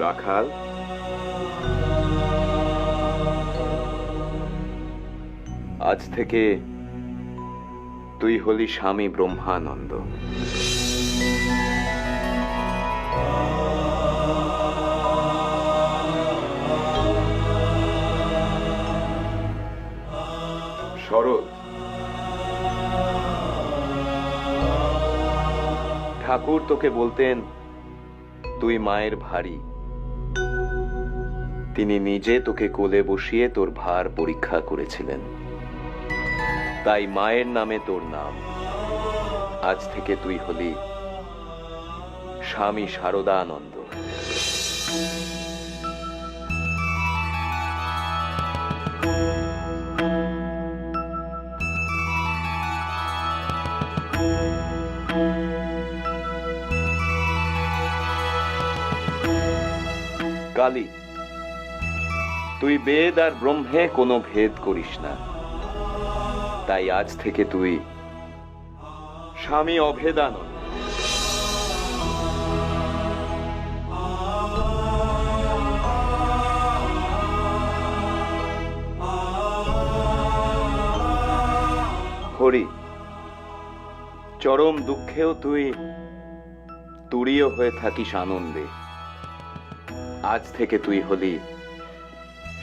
রাখাল, আজ থেকে তুই হলি স্বামী ব্রহ্মানন্দ। শরৎ, ঠাকুর তোকে বলতেন তুই মায়ের ভারী। তিনি নিজে তোকে কোলে বসিয়ে তোর ভার পরীক্ষা করেছিলেন, তাই মায়ের নামে তোর নাম। আজ থেকে তুই হলি স্বামী শারদানন্দ। কালী, তুই বেদ আর ব্রহ্মে কোনো ভেদ করিস না, তাই আজ থেকে তুই স্বামী অভেদানন্দ। হরি, চরম দুঃখেও তুই তুরীয় হয়ে থাকিস আনন্দে। আজ থেকে তুই হলি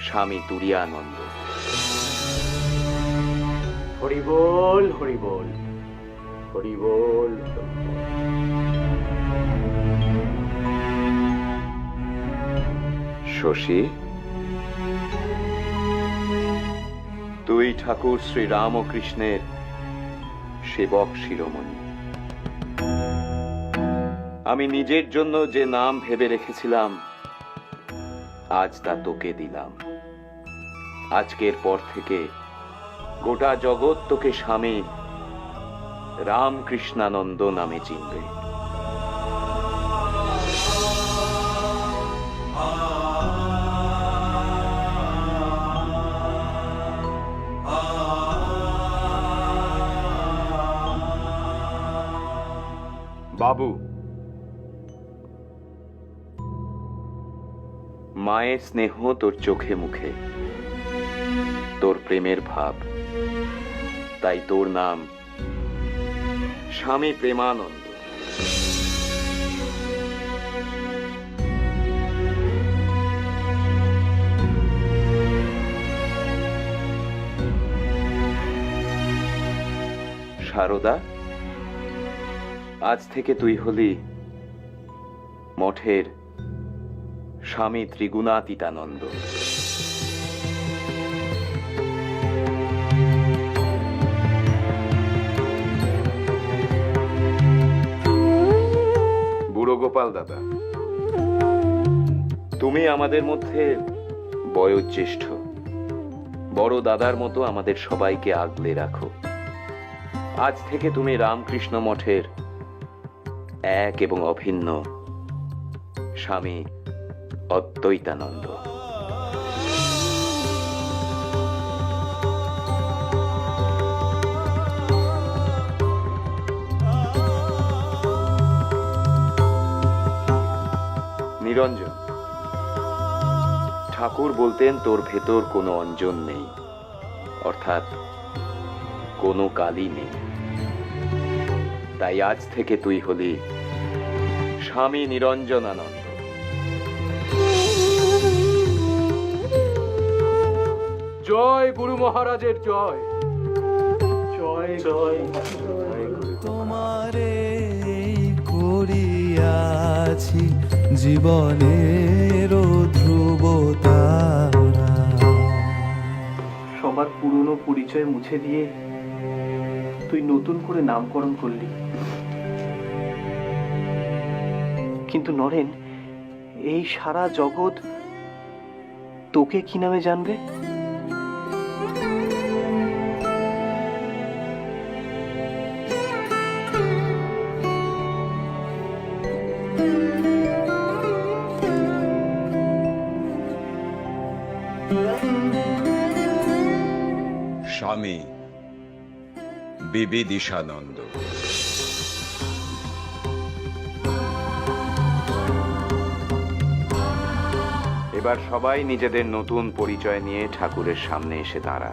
স্বামী তুরীয়ানন্দ। হরি বল, হরি বল, হরি বল। শশী, তুই ঠাকুর শ্রী রামকৃষ্ণের সেবক শিরোমণি। আমি নিজের জন্য যে নাম ভেবে রেখেছিলাম, আজ তা তোকে দিলাম। আজকের পর থেকে গোটা জগৎ তোকে স্বামী রামকৃষ্ণানন্দ নামে চিনবে। বাবু, মায়ের স্নেহ তোর চোখে মুখে, তোর প্রেমের ভাব, তাই তোর নাম স্বামী প্রেমানন্দ। শারদা, আজ থেকে তুই হলি মঠের স্বামী ত্রিগুণাতীতানন্দ। বুড়ো গোপাল দাদা, তুমি আমাদের মধ্যে বয়োজ্যেষ্ঠ, বড় দাদার মতো আমাদের সবাইকে আগলে রাখো। আজ থেকে তুমি রামকৃষ্ণ মঠের এক এবং অভিন্ন স্বামী অদ্বৈতানন্দ। নিরঞ্জন, ঠাকুর বলতেন তোর ভেতর কোনো অঞ্জন নেই, অর্থাৎ কোনো কালি নেই। তাই আজ থেকে তুই হলি স্বামী নিরঞ্জনানন্দ। জয় গুরু মহারাজের জয়। জয় জয় তোমারে করিয়াছি জীবনের ধ্রুবতারা। সবার পুরনো পরিচয় মুছে দিয়ে তুই নতুন করে নামকরণ করলি, কিন্তু নরেন, এই সারা জগৎ তোকে কি নামে জানবে? স্বামী বিবিদিশানন্দ। এবার সবাই নিজেদের নতুন পরিচয় নিয়ে ঠাকুরের সামনে এসে দাঁড়া।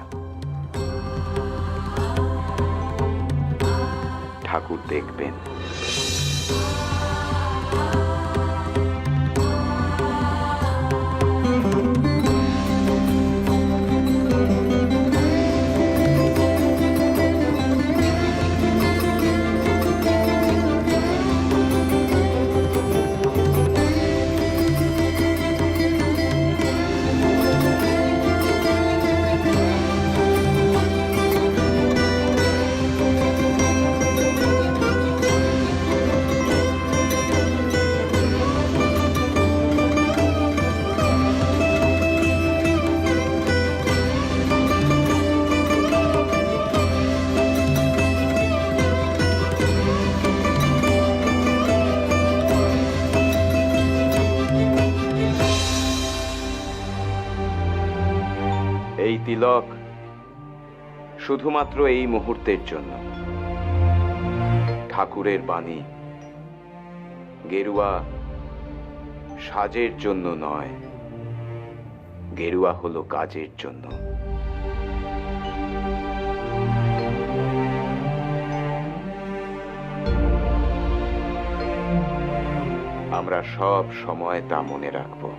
ঠাকুর দেখবেন। এই তিলক শুধুমাত্র এই মুহূর্তের জন্য। ঠাকুরের বাণী, গেরুয়া সাজের জন্য নয়, গেরুয়া হলো কাজের জন্য। আমরা সব সময় তা মনে রাখবো।